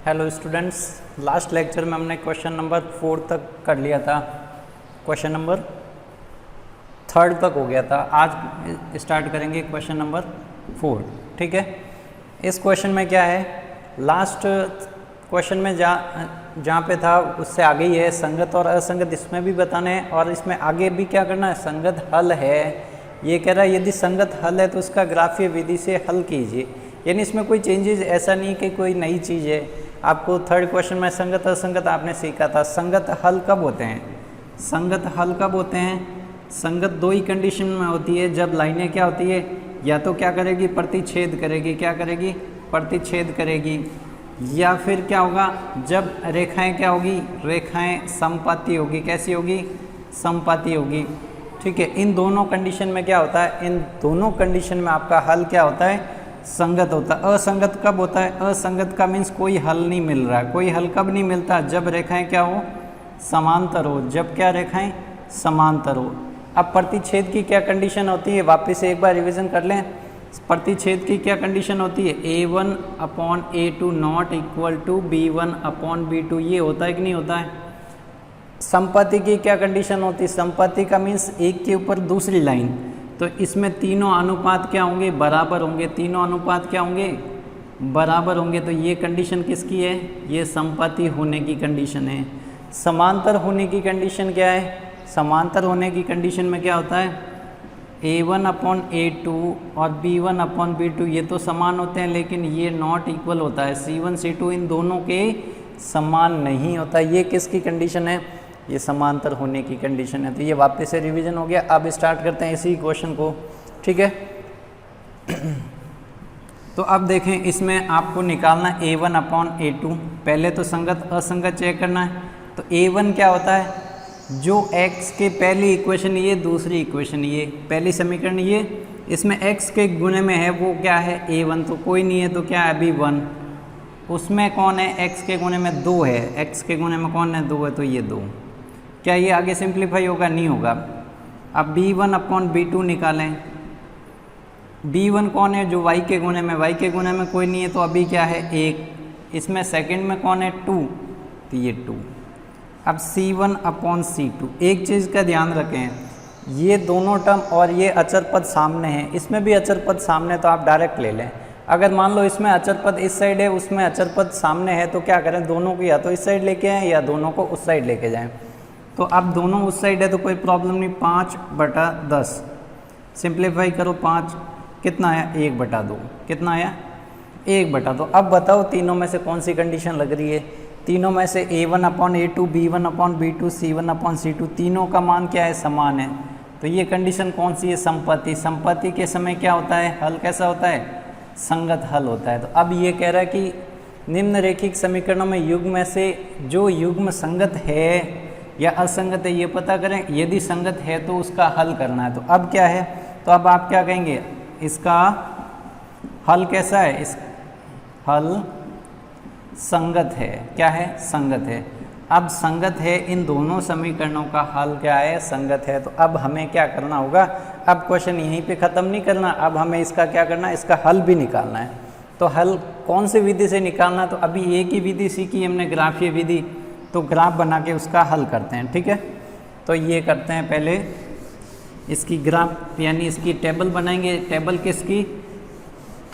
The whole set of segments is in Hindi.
हेलो स्टूडेंट्स, लास्ट लेक्चर में हमने क्वेश्चन नंबर 4 तक कर लिया था। क्वेश्चन नंबर 3 तक हो गया था। आज स्टार्ट करेंगे क्वेश्चन नंबर 4। ठीक है, इस क्वेश्चन में क्या है, लास्ट क्वेश्चन में जहाँ पे था उससे आगे ही है संगत और असंगत, इसमें भी बताना है और इसमें आगे भी क्या करना है, संगत हल है। ये कह रहा है यदि संगत हल है तो उसका ग्राफीय विधि से हल कीजिए। यानी इसमें कोई चेंजेस ऐसा नहीं कि कोई नई चीज़ है। आपको 3rd क्वेश्चन में संगत असंगत आपने सीखा था। संगत हल कब होते हैं? संगत हल कब होते हैं? संगत दो ही कंडीशन में होती है, जब लाइनें क्या होती है, या तो क्या करेगी, प्रतिच्छेद करेगी। क्या करेगी? प्रतिच्छेद करेगी। या फिर क्या होगा, जब रेखाएं क्या होगी, रेखाएं समपाती होगी। कैसी होगी? समपाती होगी। ठीक है, इन दोनों कंडीशन में क्या होता है, इन दोनों कंडीशन में आपका हल क्या होता है, संगत होता है। असंगत कब होता है? असंगत का मीन्स कोई हल नहीं मिल रहा है। कोई हल कब नहीं मिलता? जब रेखाएं क्या हो, समांतर हो। जब क्या रेखाएं समांतर हो। अब प्रतिच्छेद की क्या कंडीशन होती है, वापस से एक बार रिवीजन कर लें। प्रतिच्छेद की क्या कंडीशन होती है, A1/A2 not equal to B1/B2। ये होता है कि नहीं होता है? संपत्ति की क्या कंडीशन होती है? संपत्ति का मीन्स एक के ऊपर दूसरी लाइन, तो इसमें तीनों अनुपात क्या होंगे, बराबर होंगे। तीनों अनुपात क्या होंगे, बराबर होंगे। तो ये कंडीशन किसकी है, ये संपत्ति होने की कंडीशन है। समांतर होने की कंडीशन क्या है? समांतर होने की कंडीशन में क्या होता है, A1/A2 और B1/B2 ये तो समान होते हैं, लेकिन ये नॉट इक्वल होता है। C1 C2 इन दोनों के समान नहीं होता। ये किसकी कंडीशन है, ये समांतर होने की कंडीशन है। तो ये वापस से रिवीजन हो गया। अब स्टार्ट करते हैं इसी क्वेश्चन को। ठीक है, तो अब देखें, इसमें आपको निकालना A1/A2। पहले तो संगत असंगत चेक करना है। तो A1 क्या होता है, जो x के पहली इक्वेशन ये, दूसरी इक्वेशन ये, पहली समीकरण ये, इसमें x के गुणे में है वो क्या है, A1। तो कोई नहीं है तो क्या है, अभी 1। उसमें कौन है, x के गुणे में 2 है। x के गुणे में कौन है, 2 है, तो ये 2। क्या ये आगे सिंप्लीफाई होगा? नहीं होगा। अब B1/B2 निकालें। B1 कौन है, जो y के गुणे में, y के गुणे में कोई नहीं है तो अभी क्या है, 1। इसमें सेकंड में कौन है, 2, तो ये 2। अब C1/C2, एक चीज़ का ध्यान रखें, ये दोनों टर्म और ये अचर पद सामने हैं, इसमें भी अचर पद सामने, तो आप डायरेक्ट ले लें। अगर मान लो इसमें अचर पद इस साइड है, उसमें अचर पद सामने है, तो क्या करें, दोनों को या तो इस साइड लेके आएँ या दोनों को उस साइड लेके जाएं। तो अब दोनों उस साइड है तो कोई प्रॉब्लम नहीं। 5/10 सिंप्लीफाई करो, 5 कितना आया, 1/2। कितना आया, 1/2। अब बताओ तीनों में से कौन सी कंडीशन लग रही है? तीनों में से A1/A2, B1/B2, C1/C2 तीनों का मान क्या है, समान है। तो ये कंडीशन कौन सी है, संपत्ति। संपत्ति के समय क्या होता है, हल कैसा होता है, संगत हल होता है। तो अब ये कह रहा है कि निम्नरेखिक समीकरणों में युग्म में से जो युग्म संगत है या असंगत है ये पता करें। यदि संगत है तो उसका हल करना है। तो अब क्या है, तो अब आप क्या कहेंगे, इसका हल कैसा है, इस हल संगत है। क्या है, संगत है। अब संगत है, इन दोनों समीकरणों का हल क्या है, संगत है। तो अब हमें क्या करना होगा, अब क्वेश्चन यहीं पे ख़त्म नहीं करना, अब हमें इसका क्या करना है, इसका हल भी निकालना है। तो हल कौन सी विधि से निकालना, तो अभी एक ही विधि सीखी हमने, ग्राफीय विधि। तो ग्राफ बना के उसका हल करते हैं। ठीक है, तो ये करते हैं, पहले इसकी ग्राफ यानी इसकी टेबल बनाएंगे। टेबल किसकी,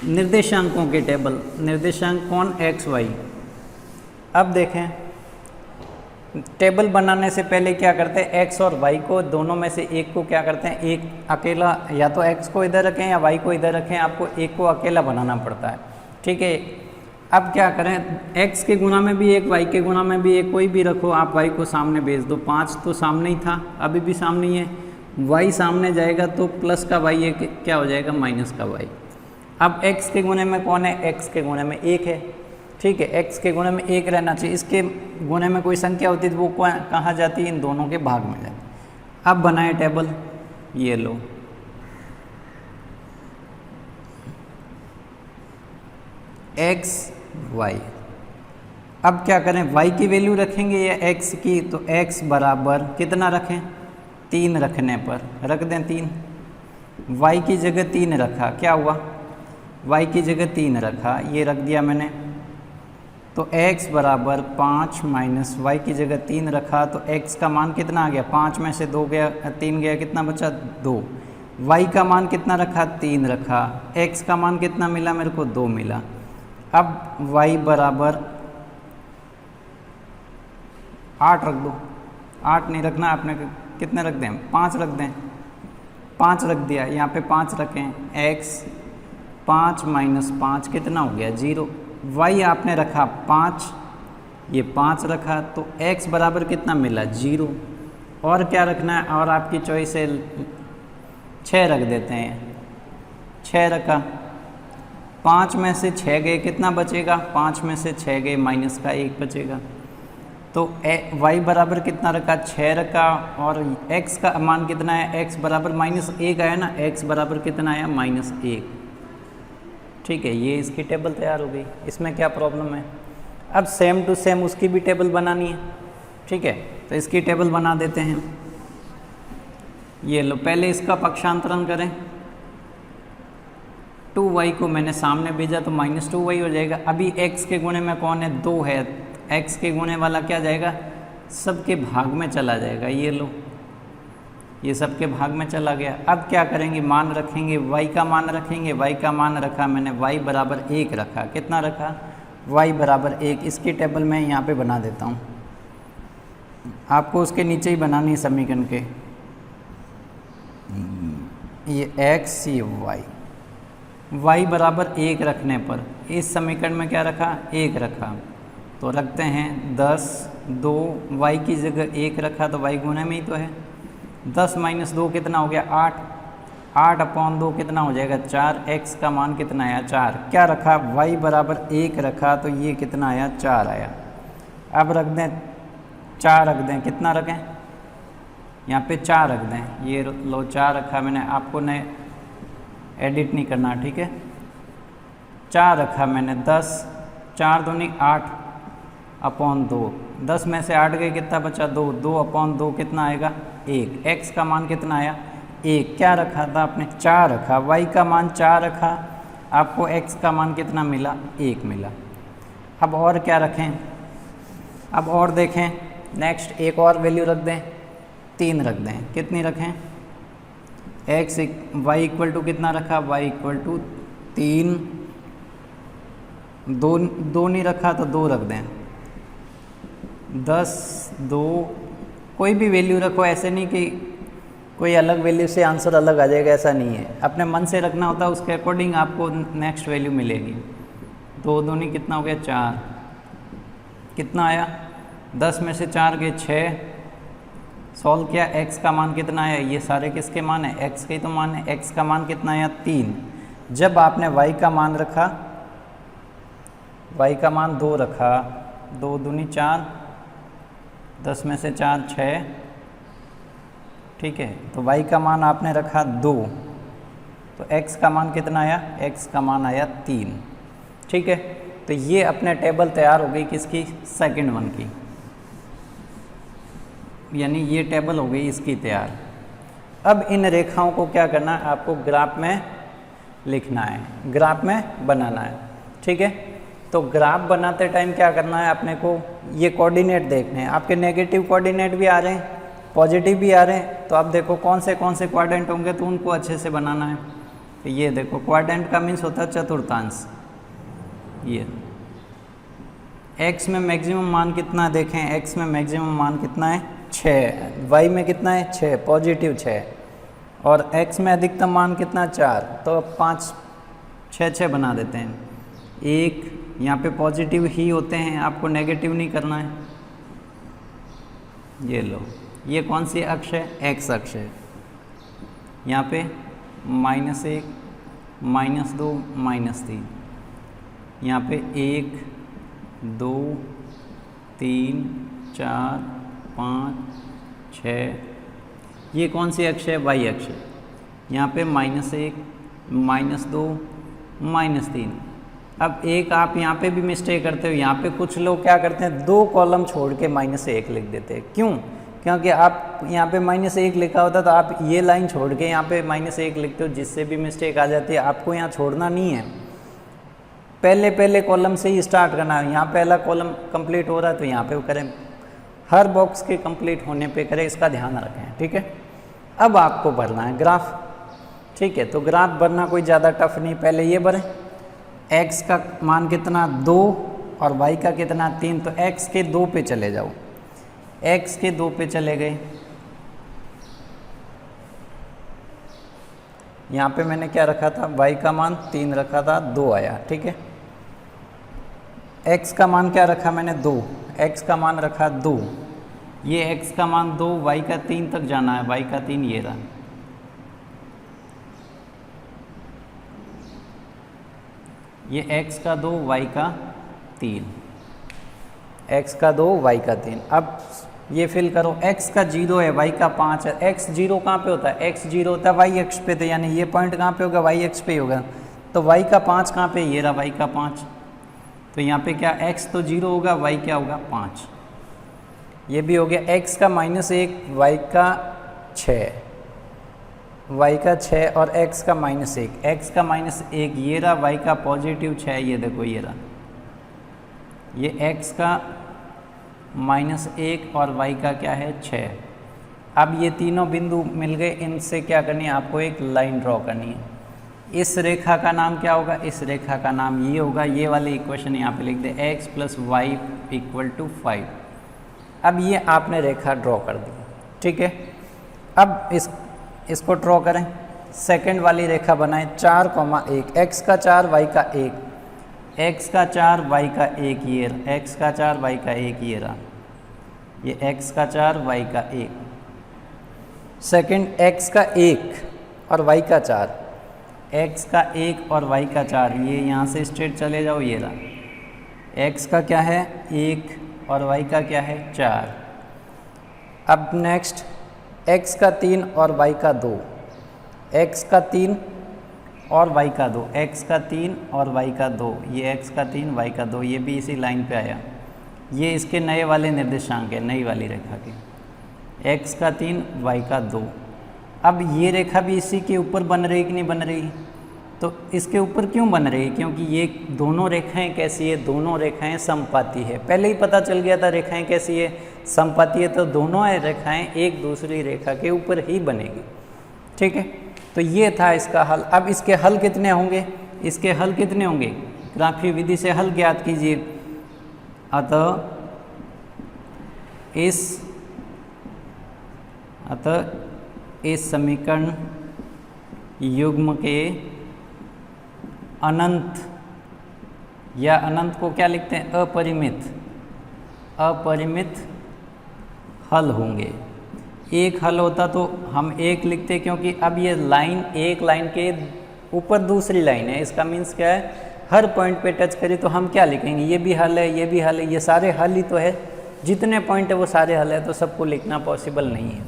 निर्देशांकों के टेबल। निर्देशांक कौन, x y। अब देखें, टेबल बनाने से पहले क्या करते हैं, x और y को, दोनों में से एक को क्या करते हैं, एक अकेला, या तो x को इधर रखें या y को इधर रखें, आपको एक को अकेला बनाना पड़ता है। ठीक है, अब क्या करें, x के गुणा में भी एक, y के गुणा में भी एक, कोई भी रखो, आप y को सामने भेज दो। 5 तो सामने ही था, अभी भी सामने ही है। y सामने जाएगा तो प्लस का y है, क्या हो जाएगा, माइनस का y। अब x के गुणे में कौन है, x के गुणे में 1 है। ठीक है, x के गुणे में 1 रहना चाहिए। इसके गुणे में कोई संख्या होती है तो वो कहाँ जाती है, इन दोनों के भाग में जाती है। अब बनाए टेबल, ये लो, x y। अब क्या करें, y की वैल्यू रखेंगे या x की, तो x बराबर कितना रखें, 3 रखने पर रख दें 3। y की जगह 3 रखा, क्या हुआ, y की जगह 3 रखा, ये रख दिया मैंने। तो x बराबर 5 माइनस वाई की जगह 3 रखा तो x का मान कितना आ गया, 5 में से 2 गया, 3 गया, कितना बचा 2। y का मान कितना रखा, 3 रखा। x का मान कितना मिला मेरे को, 2 मिला। अब y बराबर 8 रख दो, 8 नहीं रखना आपने, कितने रख दें, 5 रख दें, 5 रख दिया, यहाँ पे 5 रखें। x 5 माइनस 5 कितना हो गया, 0। y आपने रखा 5, ये 5 रखा, तो x बराबर कितना मिला, 0। और क्या रखना है, और आपकी चॉइस है, 6 रख देते हैं, 6 रखा, 5 में से 6 गए, कितना बचेगा, 5 में से 6 गए, माइनस का 1 बचेगा। तो y बराबर कितना रखा, 6 रखा, और x का मान कितना है, x बराबर -1 आया ना, x बराबर कितना आया, -1। ठीक है, ये इसकी टेबल तैयार हो गई। इसमें क्या प्रॉब्लम है, अब सेम टू सेम उसकी भी टेबल बनानी है। ठीक है, तो इसकी टेबल बना देते हैं। ये लो, पहले इसका पक्षांतरण करें। 2y को मैंने सामने भेजा तो -2y हो जाएगा। अभी x के गुणे में कौन है, 2 है, x के गुणे वाला क्या जाएगा, सबके भाग में चला जाएगा। ये लो, ये सबके भाग में चला गया। अब क्या करेंगे, मान रखेंगे, y का मान रखेंगे। y का मान रखा मैंने, y बराबर 1 रखा, कितना रखा, y बराबर 1। इसकी टेबल मैं यहाँ पे बना देता हूँ, आपको उसके नीचे ही बनानी है समीकरण के। ये x, ये y बराबर 1 रखने पर इस समीकरण में क्या रखा, 1 रखा, तो रखते हैं 10, 2, y की जगह 1 रखा तो y गुणे में ही तो है। 10 माइनस 2 कितना हो गया, 8, 8/2 कितना हो जाएगा, 4। x का मान कितना आया, 4। क्या रखा, y बराबर 1 रखा, तो ये कितना आया, 4 आया। अब रख दें 4, रख दें, कितना रखें, यहाँ पे 4 रख दें। ये लो 4 रखा मैंने, आपको ने एडिट नहीं करना, ठीक है। 4 रखा मैंने, 10, 4 दूनी 8/2, 10 में से 8 गए, कितना बचा, 2, 2/2 कितना आएगा, 1। x का मान कितना आया, 1। क्या रखा था आपने, 4 रखा, y का मान 4 रखा, आपको x का मान कितना मिला, 1 मिला। अब और क्या रखें, अब और देखें, नेक्स्ट एक और वैल्यू रख दें, 3 रख दें, कितनी रखें, y इक्वल टू कितना रखा, y इक्वल टू 3, 2 नहीं रखा तो 2 रख दें, 10, 2, कोई भी वैल्यू रखो, ऐसे नहीं कि कोई अलग वैल्यू से आंसर अलग आ जाएगा, ऐसा नहीं है। अपने मन से रखना होता है, उसके अकॉर्डिंग आपको नेक्स्ट वैल्यू मिलेगी। 2 दूनी कितना हो गया, 4, कितना आया, 10 में से 4 गए, 6। सॉल्व किया, x का मान कितना आया, ये सारे किसके मान है, x के ही तो मान है। x का मान कितना आया, 3। जब आपने y का मान रखा, y का मान 2 रखा, 2 दूनी 4, 10 में से 4, 6, ठीक है। तो y का मान आपने रखा 2, तो x का मान कितना आया, x का मान आया 3, ठीक है। तो ये अपने टेबल तैयार हो गई किसकी, सेकंड वन की, यानी ये टेबल हो गई इसकी तैयार। अब इन रेखाओं को क्या करना है, आपको ग्राफ में लिखना है, ग्राफ में बनाना है, ठीक है। तो ग्राफ बनाते टाइम क्या करना है, अपने को ये कोऑर्डिनेट देखने हैं। आपके नेगेटिव कोऑर्डिनेट भी आ रहे हैं, पॉजिटिव भी आ रहे हैं, तो आप देखो कौन से क्वाड्रेंट होंगे, तो उनको अच्छे से बनाना है। तो ये देखो, क्वाड्रेंट का मीन्स होता है चतुर्थांश। ये x में मैक्सिमम मान कितना देखें, x में मैक्सिमम मान कितना है, 6, y में कितना है, 6, पॉजिटिव 6, और x में अधिकतम मान कितना, 4, तो 5, 6, 6 बना देते हैं। 1 यहाँ पे पॉजिटिव ही होते हैं, आपको नेगेटिव नहीं करना है। ये लो, ये कौन सी अक्ष है, x अक्ष है। यहाँ पे -1, -2, -3, यहाँ पे 1, 2, 3, 4, 5, 6, ये कौन सी अक्ष है, y अक्ष है। यहाँ पे -1, -2, -3। अब एक आप यहाँ पे भी मिस्टेक करते हो, यहाँ पे कुछ लोग क्या करते हैं, 2 कॉलम छोड़ के -1 लिख देते हैं। क्यों, क्योंकि आप यहाँ पे -1 लिखा होता तो आप ये लाइन छोड़ के यहाँ पे -1 लिखते हो, जिससे भी मिस्टेक आ जाती है। आपको यहाँ छोड़ना नहीं है, पहले पहले कॉलम से ही स्टार्ट करना है। यहाँ पहला कॉलम कंप्लीट हो रहा है तो यहाँ पे करें, हर बॉक्स के कंप्लीट होने पे करें, इसका ध्यान रखें, ठीक है। अब आपको भरना है ग्राफ, ठीक है। तो ग्राफ भरना कोई ज़्यादा टफ नहीं, पहले ये भरें, x का मान कितना 2 और y का कितना 3, तो x के 2 पे चले जाओ, x के 2 पे चले गए। यहाँ पे मैंने क्या रखा था, y का मान 3 रखा था, 2 आया, ठीक है। x का मान क्या रखा मैंने 2, x का मान रखा 2, ये x का मान 2, y का 3 तक जाना है, y का 3 ये रहा, ये x का 2 y का 3, x का 2 y का 3। अब ये फिल करो, x का 0 है, y का 5 है। x 0 कहाँ पे होता है, x 0 होता है y अक्ष पे, तो यानी ये पॉइंट कहाँ पे होगा, y अक्ष पे ही होगा। तो y का 5 कहाँ पे, ये रहा y का 5, तो यहाँ पे क्या x तो 0 होगा, y क्या होगा 5, ये भी हो गया। x का -1, y का 6, y का 6 और x का -1, x का -1 ये रहा, y का +6, ये देखो ये रहा, ये x का -1 और y का क्या है 6। अब ये तीनों बिंदु मिल गए, इनसे क्या करनी है आपको, एक लाइन ड्रॉ करनी है। इस रेखा का नाम क्या होगा, इस रेखा का नाम ये होगा, ये वाली इक्वेशन यहाँ पे लिख दे, x + y = 5। अब ये आपने रेखा ड्रॉ कर दी, ठीक है। अब इसको ड्रॉ करें, सेकंड वाली रेखा बनाएं, 4,1, x का 4 y का 1, x का 4 y का 1 ये, x का 4 y का 1 ये रहा, ये x का 4 y का 1, सेकंड x का 1 और y का 4, x का 1 और y का 4, ये यहाँ से स्ट्रेट चले जाओ, ये रहा, x का क्या है 1 और y का क्या है 4। अब नेक्स्ट x का 3 और y का 2, x का 3 और y का 2, x का 3 और y का 2, ये x का 3 y का 2, ये भी इसी लाइन पे आया, ये इसके नए वाले निर्देशांक है, नई वाली रेखा के, x का 3 y का 2। अब ये रेखा भी इसी के ऊपर बन रही कि नहीं बन रही, तो इसके ऊपर क्यों बन रही, क्योंकि ये दोनों रेखाएं कैसी है, दोनों रेखाएं समपाती है। पहले ही पता चल गया था रेखाएं कैसी है, समपाती है, तो दोनों रेखाएं एक दूसरी रेखा के ऊपर ही बनेगी, ठीक है। तो ये था इसका हल। अब इसके हल कितने होंगे, इसके हल कितने होंगे, ग्राफीय विधि से हल ज्ञात कीजिए। अतः इस समीकरण युग्म के अनंत, या अनंत को क्या लिखते हैं, अपरिमित हल होंगे। एक हल होता तो हम एक लिखते, क्योंकि अब ये लाइन एक लाइन के ऊपर दूसरी लाइन है, इसका मीन्स क्या है, हर पॉइंट पे टच करें तो हम क्या लिखेंगे, ये भी हल है, ये भी हल है, ये सारे हल ही तो है, जितने पॉइंट है वो सारे हल है, तो सबको लिखना पॉसिबल नहीं है।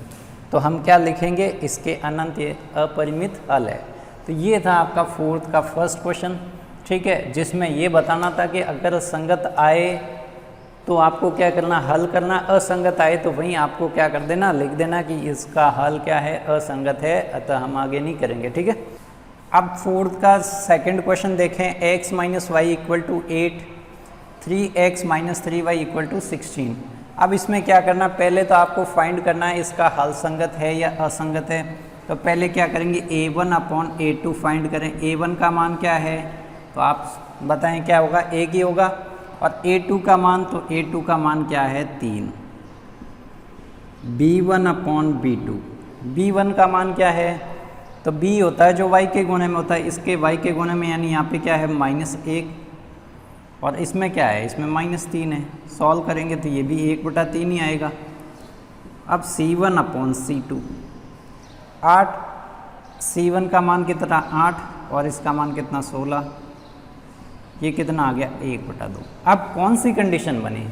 तो हम क्या लिखेंगे, इसके अनंत, ये अपरिमित हल है। तो ये था आपका फोर्थ का फर्स्ट क्वेश्चन, ठीक है, जिसमें ये बताना था कि अगर संगत आए तो आपको क्या करना, हल करना, असंगत आए तो वहीं आपको क्या कर देना, लिख देना कि इसका हल क्या है, असंगत है, अतः हम आगे नहीं करेंगे, ठीक है। अब फोर्थ का सेकंड क्वेश्चन देखें, x - y = 8, 3x - 3y = 16। अब इसमें क्या करना, पहले तो आपको फाइंड करना है इसका हल संगत है या असंगत है। तो पहले क्या करेंगे, a1/a2 फाइंड करें। a1 का मान क्या है, तो आप बताएं क्या होगा, 1 ही होगा, और a2 का मान, तो a2 का मान क्या है 3। b1/b2, b1 का मान क्या है, तो b होता है जो y के गुणे में होता है, इसके y के गुणे में, यानी यहाँ पे क्या है -1, और इसमें क्या है, इसमें -3 है। सॉल्व करेंगे तो ये भी 1/3 ही आएगा। अब c1/c2, 8, c1 का मान कितना 8 और इसका मान कितना 16, ये कितना आ गया 1/2। अब कौन सी कंडीशन बनी,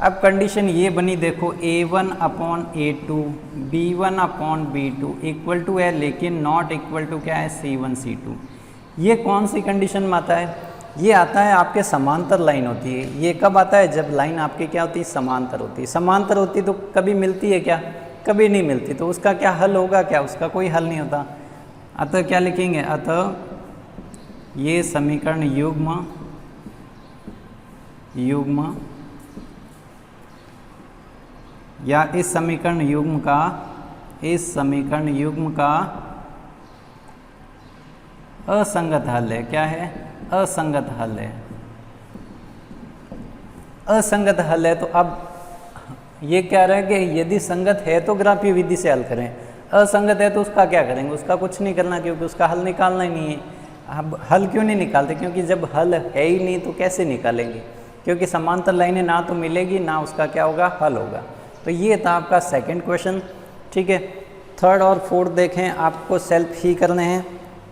अब कंडीशन ये बनी, देखो a1/a2 b1/b2 इक्वल टू है, लेकिन नॉट इक्वल टू क्या है c1 c2। ये कौन सी कंडीशन में आता है, ये आता है आपके समांतर लाइन होती है। ये कब आता है, जब लाइन आपकी क्या होती है, समांतर होती है। समांतर होती तो कभी मिलती है क्या, कभी नहीं मिलती, तो उसका क्या हल होगा, क्या उसका कोई हल नहीं होता। अतः क्या लिखेंगे, अतः ये समीकरण युग्म युग्म या इस समीकरण युग्म का असंगत हल है। क्या है? असंगत हल है। असंगत हल है तो अब ये कह रहा है कि यदि संगत है तो ग्राफीय विधि से हल करें, असंगत है तो उसका क्या करेंगे? उसका कुछ नहीं करना, क्योंकि उसका हल निकालना ही नहीं है। अब हल क्यों नहीं निकालते? क्योंकि जब हल है ही नहीं तो कैसे निकालेंगे? क्योंकि समांतर लाइनें ना तो मिलेगी ना उसका क्या होगा, हल होगा। तो ये था आपका सेकंड क्वेश्चन। ठीक है, थर्ड और फोर्थ देखें, आपको सेल्फ ही करने हैं।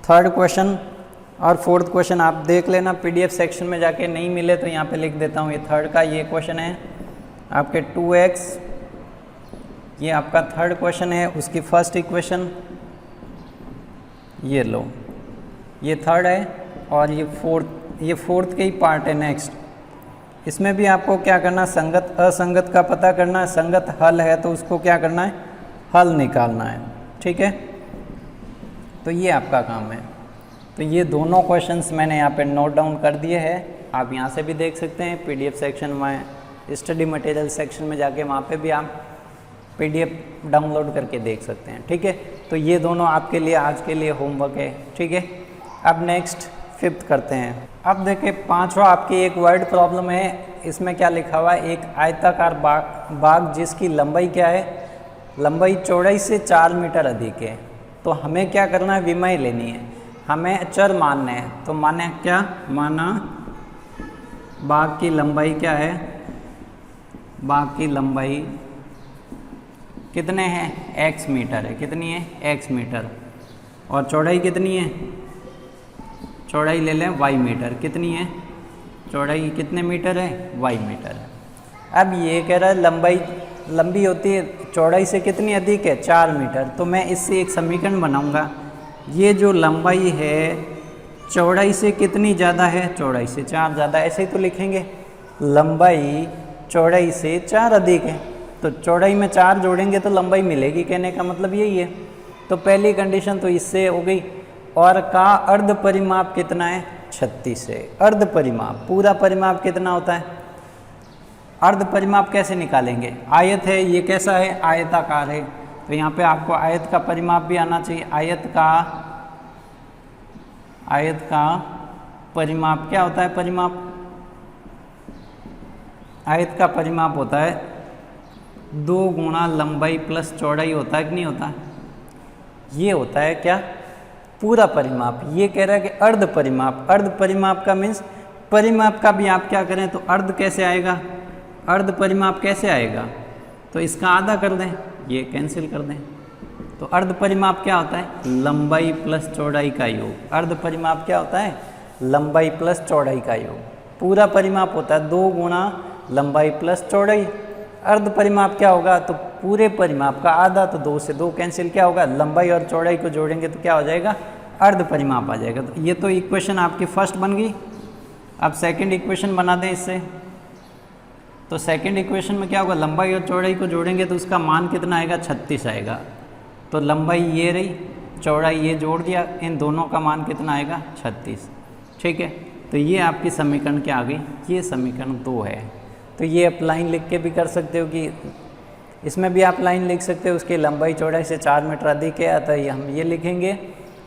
थर्ड क्वेश्चन और फोर्थ क्वेश्चन आप देख लेना पीडीएफ सेक्शन में जाके, नहीं मिले तो यहाँ पे लिख देता हूँ। ये थर्ड का ये क्वेश्चन है आपके 2x, ये आपका थर्ड क्वेश्चन है, उसकी फर्स्ट इक्वेशन ये लो, ये थर्ड है और ये फोर्थ के ही पार्ट है। नेक्स्ट इसमें भी आपको क्या करना, संगत असंगत का पता करना है। संगत हल है तो उसको क्या करना है, हल निकालना है। ठीक है, तो ये आपका काम है। तो ये दोनों क्वेश्चंस मैंने यहाँ पे नोट डाउन कर दिए हैं, आप यहाँ से भी देख सकते हैं। पीडीएफ सेक्शन में, स्टडी मटेरियल सेक्शन में जाके वहाँ पे भी आप पीडीएफ डाउनलोड करके देख सकते हैं। ठीक है, तो ये दोनों आपके लिए आज के लिए होमवर्क है। ठीक है, अब नेक्स्ट फिफ्थ करते हैं। अब देखिए पांचवा आपकी एक वर्ड प्रॉब्लम है। इसमें क्या लिखा हुआ है, एक आयताकार बाग जिसकी लंबाई क्या है, लंबाई चौड़ाई से 4 मीटर अधिक है। तो हमें क्या करना है, विमय लेनी है, हमें चर मानने हैं। तो माने क्या, माना बाग की लंबाई क्या है, बाग की लंबाई कितने हैं, x मीटर है। कितनी है, x मीटर। और चौड़ाई कितनी है, चौड़ाई ले लें y मीटर। कितनी है चौड़ाई, कितने मीटर है, y मीटर है। अब ये कह रहा है लंबाई लंबी होती है चौड़ाई से कितनी अधिक है, 4 मीटर। तो मैं इससे एक समीकरण बनाऊंगा, ये जो लंबाई है चौड़ाई से कितनी ज़्यादा है, चौड़ाई से 4 ज़्यादा। ऐसे ही तो लिखेंगे, लंबाई चौड़ाई से 4 अधिक है। तो चौड़ाई में 4 जोड़ेंगे तो लंबाई मिलेगी, कहने का मतलब यही है। तो पहली कंडीशन तो इससे हो गई। और का अर्ध परिमाप कितना है, 36 है। अर्ध परिमाप, पूरा परिमाप कितना होता है, अर्ध परिमाप कैसे निकालेंगे, आयत है, ये कैसा है, आयताकार है। तो यहाँ पे आपको आयत का परिमाप भी आना चाहिए। आयत का परिमाप क्या होता है, परिमाप, आयत का परिमाप होता है 2 गुणा लंबाई प्लस चौड़ाई होता है कि नहीं होता, ये होता है क्या, पूरा परिमाप। ये कह रहा है कि अर्ध परिमाप, अर्ध परिमाप का मीन्स परिमाप का भी आप क्या करें तो अर्ध कैसे आएगा, अर्ध परिमाप कैसे आएगा, तो इसका आधा कर दें, ये कैंसिल कर दें। तो अर्ध परिमाप क्या होता है, लंबाई प्लस चौड़ाई का योग। अर्ध परिमाप क्या होता है, लंबाई प्लस चौड़ाई का योग। पूरा परिमाप होता है 2 गुणा लंबाई प्लस चौड़ाई। अर्ध परिमाप क्या होगा, तो पूरे परिमाप का आधा। तो 2 से 2 कैंसिल, क्या होगा, लंबाई और चौड़ाई को जोड़ेंगे तो क्या हो जाएगा, अर्ध परिमाप आ जाएगा। तो ये तो इक्वेशन आपकी फर्स्ट बन गई। अब सेकंड इक्वेशन बना दें इससे। तो सेकंड इक्वेशन में क्या होगा, लंबाई और चौड़ाई को जोड़ेंगे तो उसका मान कितना आएगा, 36 आएगा। तो लंबाई ये रही, चौड़ाई ये जोड़ दिया, इन दोनों का मान कितना आएगा, 36। ठीक है, तो ये आपकी समीकरण क्या आ गई, ये समीकरण 2 है। तो ये आप लाइन लिख के भी कर सकते हो कि इसमें भी आप लाइन लिख सकते हो, उसकी लंबाई चौड़ाई से 4 मीटर अधिक है, तो ये हम ये लिखेंगे।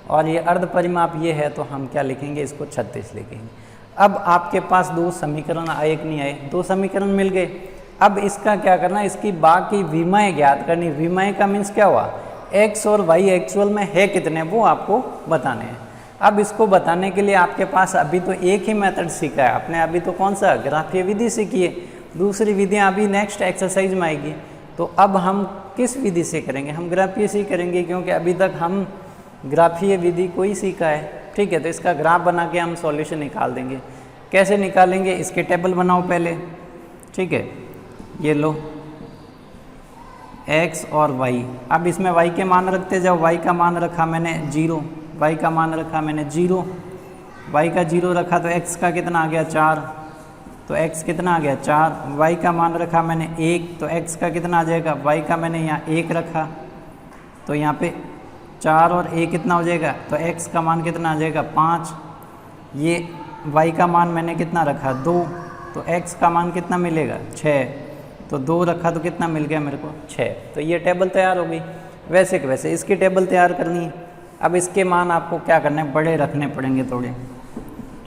और ये अर्ध परिमाप ये है तो हम क्या लिखेंगे, इसको 36 लिखेंगे। अब आपके पास 2 समीकरण आए कि नहीं आए, 2 समीकरण मिल गए। अब इसका क्या करना, इसकी बाकी विमय ज्ञात करनी। विमय का मीन्स क्या हुआ, x और y एक्चुअल में है कितने, वो आपको बताने हैं। अब इसको बताने के लिए आपके पास अभी तो एक ही मेथड सीखा है आपने, अभी तो कौन सा, ग्राफीय विधि सीखी है। दूसरी विधियाँ अभी नेक्स्ट एक्सरसाइज में आएगी। तो अब हम किस विधि से करेंगे, हम ग्राफीय से करेंगे, क्योंकि अभी तक हम ग्राफीय विधि को ही सीखा है। ठीक है, तो इसका ग्राफ बना के हम सॉल्यूशन निकाल देंगे। कैसे निकालेंगे, इसके टेबल बनाओ पहले। ठीक है, ये लो x और y। अब इसमें y के मान रखते जाओ। y का मान रखा मैंने 0, y का मान रखा मैंने 0, y का 0 रखा तो x का कितना आ गया, 4। तो x कितना आ गया, 4। y का मान रखा मैंने 1, तो x का कितना आ जाएगा, y का मैंने यहाँ 1 रखा, तो यहाँ पे 4 और 1 कितना हो जाएगा, तो x का मान कितना आ जाएगा, 5। ये y का मान मैंने कितना रखा, 2, तो x का मान कितना मिलेगा 6, तो 2 रखा तो कितना मिल गया मेरे को 6। तो ये टेबल तैयार हो गई। वैसे कि वैसे इसकी टेबल तैयार करनी है। अब इसके मान आपको क्या करना है, बड़े रखने पड़ेंगे थोड़े,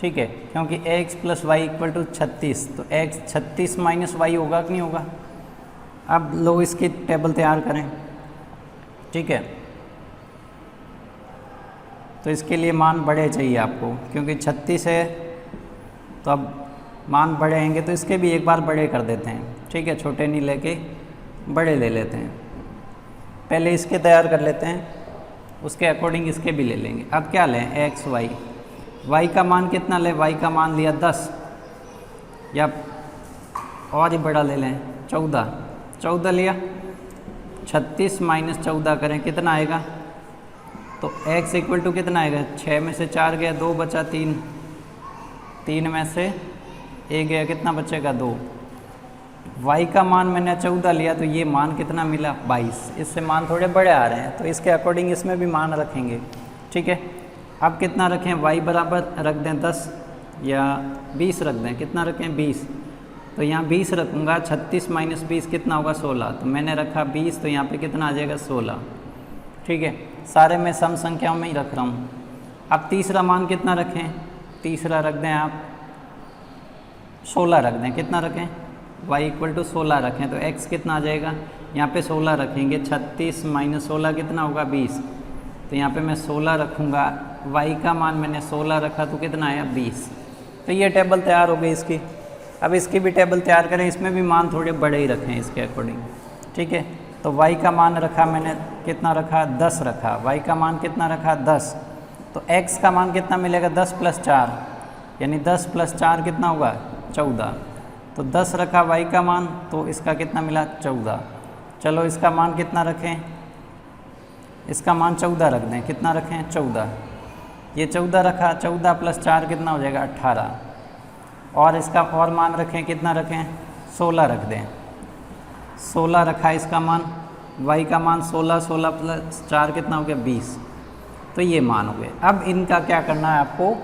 ठीक है, क्योंकि x + y = 36, तो x 36 - y होगा कि नहीं होगा। अब लोग इसकी टेबल तैयार करें, ठीक है। तो इसके लिए मान बड़े चाहिए आपको, क्योंकि 36 है तो अब मान बड़े आएंगे, तो इसके भी एक बार बड़े कर देते हैं, ठीक है, छोटे नहीं लेके बड़े ले लेते हैं। पहले इसके तैयार कर लेते हैं, उसके अकॉर्डिंग इसके भी ले लेंगे। अब क्या लें, x y, y का मान कितना लें, y का मान लिया 10, या और ही बड़ा ले लें 14 लिया। 36 - 14 करें कितना आएगा, तो x = कितना आएगा, 6 में से 4 गया, 2 बचा 3, 3 में से 1 गया, कितना बचेगा 2। y का मान मैंने 14 लिया, तो ये मान कितना मिला 22। इससे मान थोड़े बड़े आ रहे हैं, तो इसके अकॉर्डिंग इसमें भी मान रखेंगे, ठीक है। अब कितना रखें, y बराबर रख दें 10 या 20 रख दें, कितना रखें 20, तो यहाँ 20 रखूँगा। 36 - 20 कितना होगा 16, तो मैंने रखा 20, तो यहाँ पे कितना आ जाएगा 16, ठीक है। सारे मैं सम संख्याओं में ही रख रहा हूँ। अब तीसरा मान कितना रखें, तीसरा रख दें आप 16 रख दें, कितना रखें, y = 16 रखें, तो x कितना आ जाएगा, यहाँ पे 16 रखेंगे। 36 - 16 कितना होगा 20, तो यहाँ पे मैं 16 रखूँगा। y का मान मैंने 16 रखा, तो कितना आया 20। तो ये टेबल तैयार हो गई इसकी। अब इसकी भी टेबल तैयार करें, इसमें भी मान थोड़े बड़े ही रखें इसके अकॉर्डिंग, ठीक है। तो y का मान रखा मैंने, कितना रखा 10 रखा, y का मान कितना रखा 10, तो x का मान कितना मिलेगा 10 + 4, यानी 10 + 4 कितना होगा 14। तो 10 रखा y का मान, तो इसका कितना मिला 14। चलो इसका मान कितना रखें, इसका मान 14 रख दें, कितना रखें 14, ये 14 रखा, 14 + 4 कितना हो जाएगा 18। और इसका और मान रखें, कितना रखें 16 रख दें, 16 रखा इसका मान, y का मान 16, 16 + 4 कितना हो गया 20। तो ये मान हो गए। अब इनका क्या करना है, आपको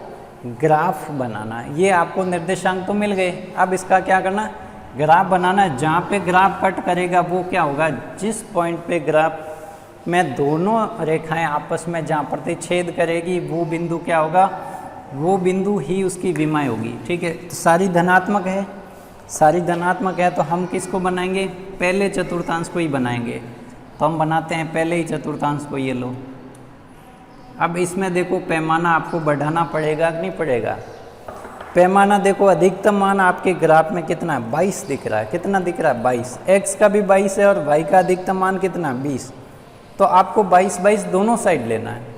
ग्राफ बनाना है। ये आपको निर्देशांक तो मिल गए, अब इसका क्या करना है, ग्राफ बनाना है। जहाँ पे ग्राफ कट करेगा वो क्या होगा, जिस पॉइंट पे ग्राफ में दोनों रेखाएं आपस में जहाँ प्रतिच्छेद करेगी, वो बिंदु क्या होगा, वो बिंदु ही उसकी विमाएँ होगी, ठीक है। तो सारी धनात्मक है, सारी धनात्मक है, तो हम किसको बनाएंगे, पहले चतुर्थांश को ही बनाएंगे। तो हम बनाते हैं पहले ही चतुर्थांश को, ये लो। अब इसमें देखो पैमाना आपको बढ़ाना पड़ेगा कि नहीं पड़ेगा। पैमाना देखो, अधिकतम मान आपके ग्राफ में कितना है 22 दिख रहा है, कितना दिख रहा है 22, x का भी 22 है और y का अधिकतम मान कितना 20। तो आपको 22 दोनों साइड लेना है।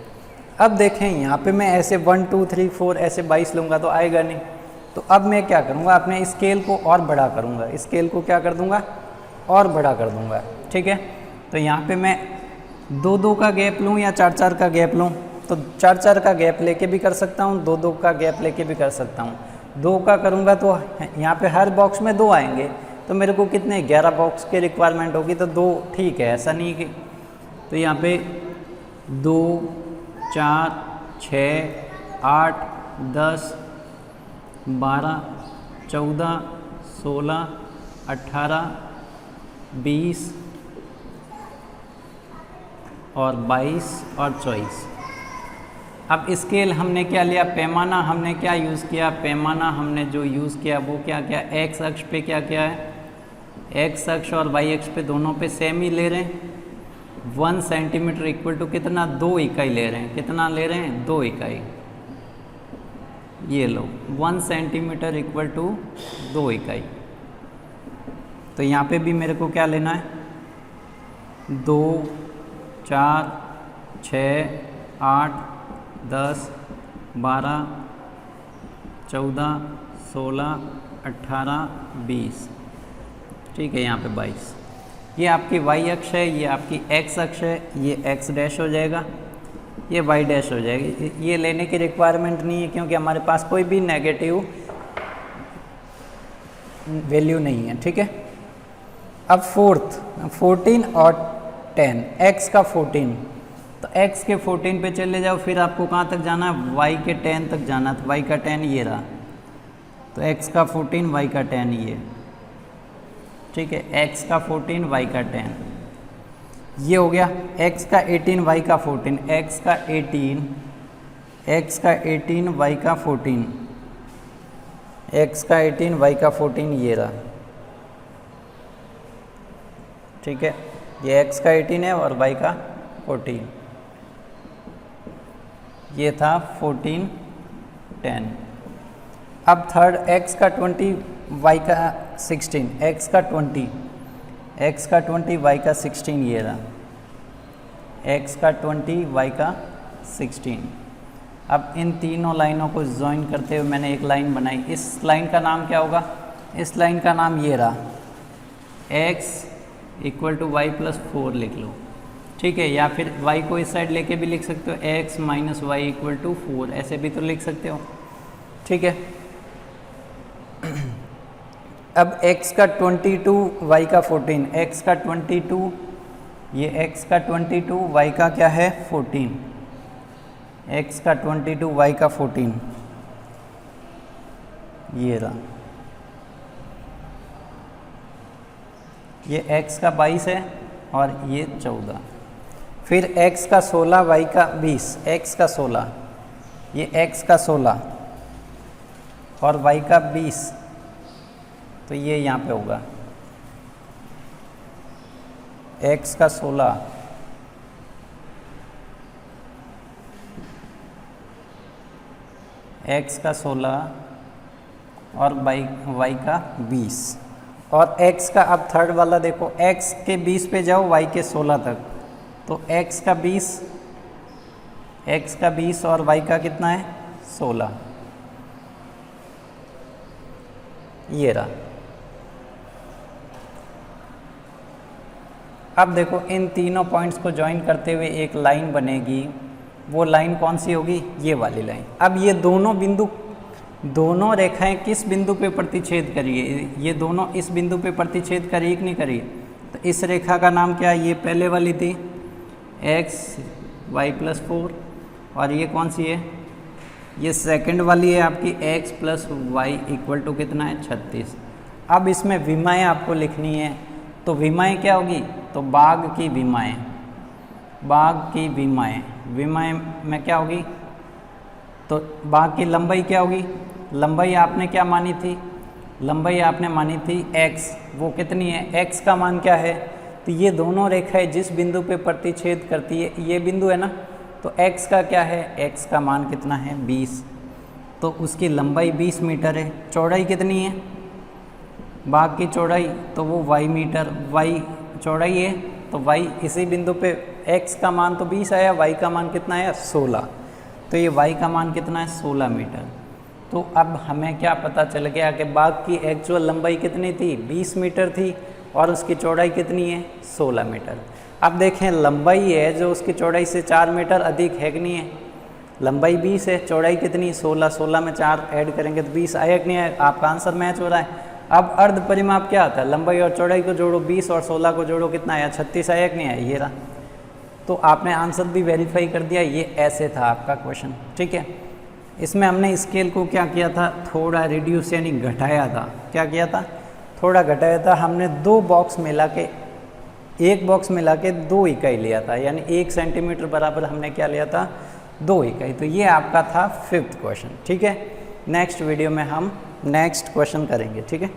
अब देखें यहाँ पे मैं ऐसे 1 2 3 4 ऐसे 22 लूँगा तो आएगा नहीं। तो अब मैं क्या करूँगा, अपने स्केल को और बड़ा करूँगा, स्केल को क्या कर दूँगा और बड़ा कर दूँगा, ठीक है। तो यहाँ पे मैं 2 का गैप लूँ या 4 का गैप लूँ, तो 4 का गैप लेके भी कर सकता हूँ, 2 का गैप लेके भी कर सकता हूँ। 2 का करूँगा तो यहाँ पे हर बॉक्स में 2 आएंगे, तो मेरे को कितने 11 बॉक्स की रिक्वायरमेंट होगी, तो 2 ठीक है, ऐसा नहीं कि। तो यहाँ पे 2 4 6 8 10 12 14 16 18 20 और 22 और 24। अब स्केल हमने क्या लिया, पैमाना हमने क्या यूज़ किया, पैमाना हमने जो यूज़ किया वो क्या क्या, एक्स अक्ष पे क्या क्या है, एक्स अक्ष और वाई अक्ष पे दोनों पे सेम ही ले रहे हैं। 1 सेंटीमीटर इक्वल टू कितना 2 इकाई ले रहे हैं, कितना ले रहे हैं 2 इकाई। ये लो 1 सेंटीमीटर इक्वल टू 2 इकाई। तो यहाँ पे भी मेरे को क्या लेना है 2 4 6 8 10 12 14 16 18 20, ठीक है। यहाँ पे 22। ये आपकी y अक्ष है, ये आपकी x अक्ष है, ये x डैश हो जाएगा, ये y डैश हो जाएगी। ये लेने की रिक्वायरमेंट नहीं है क्योंकि हमारे पास कोई भी नेगेटिव वैल्यू नहीं है, ठीक है। अब 14 और 10, x का 14, तो x के 14 पे चले जाओ, फिर आपको कहाँ तक जाना है y के 10 तक जाना। तो y का 10 ये रहा, तो x का 14 y का 10 ये, ठीक है, x का 14 y का 10 ये हो गया। x का 18 y का 14, x का 18 y का 14, x का 18 y का 14 ये रहा, ठीक है, ये x का 18 है और y का 14, ये था 14 10। अब थर्ड x का 20 y का 16, x का 20 y का 16 ये रहा, x का 20 y का 16। अब इन तीनों लाइनों को ज्वाइन करते हुए मैंने एक लाइन बनाई। इस लाइन का नाम क्या होगा? इस लाइन का नाम ये रहा, x = y + 4 लिख लो, ठीक है, या फिर y को इस साइड लेके भी लिख सकते हो, x - y = 4, ऐसे भी तो लिख सकते हो, ठीक है। अब x का 22 y का 14, x का 22, ये x का 22 y का क्या है 14, x का 22 y का 14 ये रहा, ये x का 22 है और ये 14। फिर x का 16 y का 20, x का 16, ये x का 16 और y का 20, तो ये यहाँ पे होगा x का 16 x का 16 और y का 20। और x का अब थर्ड वाला देखो, x के 20 पे जाओ y के 16 तक, तो x का 20 और y का कितना है 16, ये रहा। अब देखो इन तीनों पॉइंट्स को ज्वाइन करते हुए एक लाइन बनेगी, वो लाइन कौन सी होगी? ये वाली लाइन। अब ये दोनों रेखाएं किस बिंदु पे प्रतिच्छेद करिए? ये दोनों इस बिंदु पे प्रतिच्छेद करिए कि नहीं करिए? तो इस रेखा का नाम क्या है? ये पहले वाली थी x y + 4, और ये कौन सी है? ये सेकंड वाली है आपकी x + y = कितना है 36। अब इसमें विमाएं आपको लिखनी है, तो विमाएं क्या होगी? तो बाग की विमाएं में क्या होगी? तो बाग की लंबाई क्या होगी? लंबाई आपने क्या मानी थी? लंबाई आपने मानी थी x, वो कितनी है? x का मान क्या है? तो ये दोनों रेखाएं जिस बिंदु पे प्रतिच्छेद करती है, ये बिंदु है ना, तो x का क्या है? x का मान कितना है 20, तो उसकी लंबाई 20 मीटर है। चौड़ाई कितनी है बाग की चौड़ाई? तो वो y मीटर, y चौड़ाई है, तो y इसी बिंदु पे x का मान तो 20 आया, y का मान कितना है 16, तो ये y का मान कितना है 16 मीटर। तो अब हमें क्या पता चल गया कि बाग की एक्चुअल लंबाई कितनी थी? 20 मीटर थी, और उसकी चौड़ाई कितनी है 16 मीटर। अब देखें लंबाई है जो उसकी चौड़ाई से 4 मीटर अधिक है कि नहीं है? लंबाई 20 है, चौड़ाई कितनी 16, 16 में 4 ऐड करेंगे तो 20 आया कि नहीं है? आपका आंसर मैच हो रहा है। अब अर्ध परिमाप क्या आता है? लंबाई और चौड़ाई को जोड़ो, 20 और 16 को जोड़ो, कितना आया 36 आया कि नहीं आया? ये रहा। तो आपने आंसर भी वेरीफाई कर दिया। ये ऐसे था आपका क्वेश्चन, ठीक है। इसमें हमने स्केल को क्या किया था? थोड़ा रिड्यूस यानी घटाया था। क्या किया था? थोड़ा घटाया था। हमने एक बॉक्स मिला के 2 इकाई लिया था, यानी 1 सेंटीमीटर बराबर हमने क्या लिया था? 2 इकाई। तो ये आपका था 5th क्वेश्चन, ठीक है। नेक्स्ट वीडियो में हम नेक्स्ट क्वेश्चन करेंगे, ठीक है।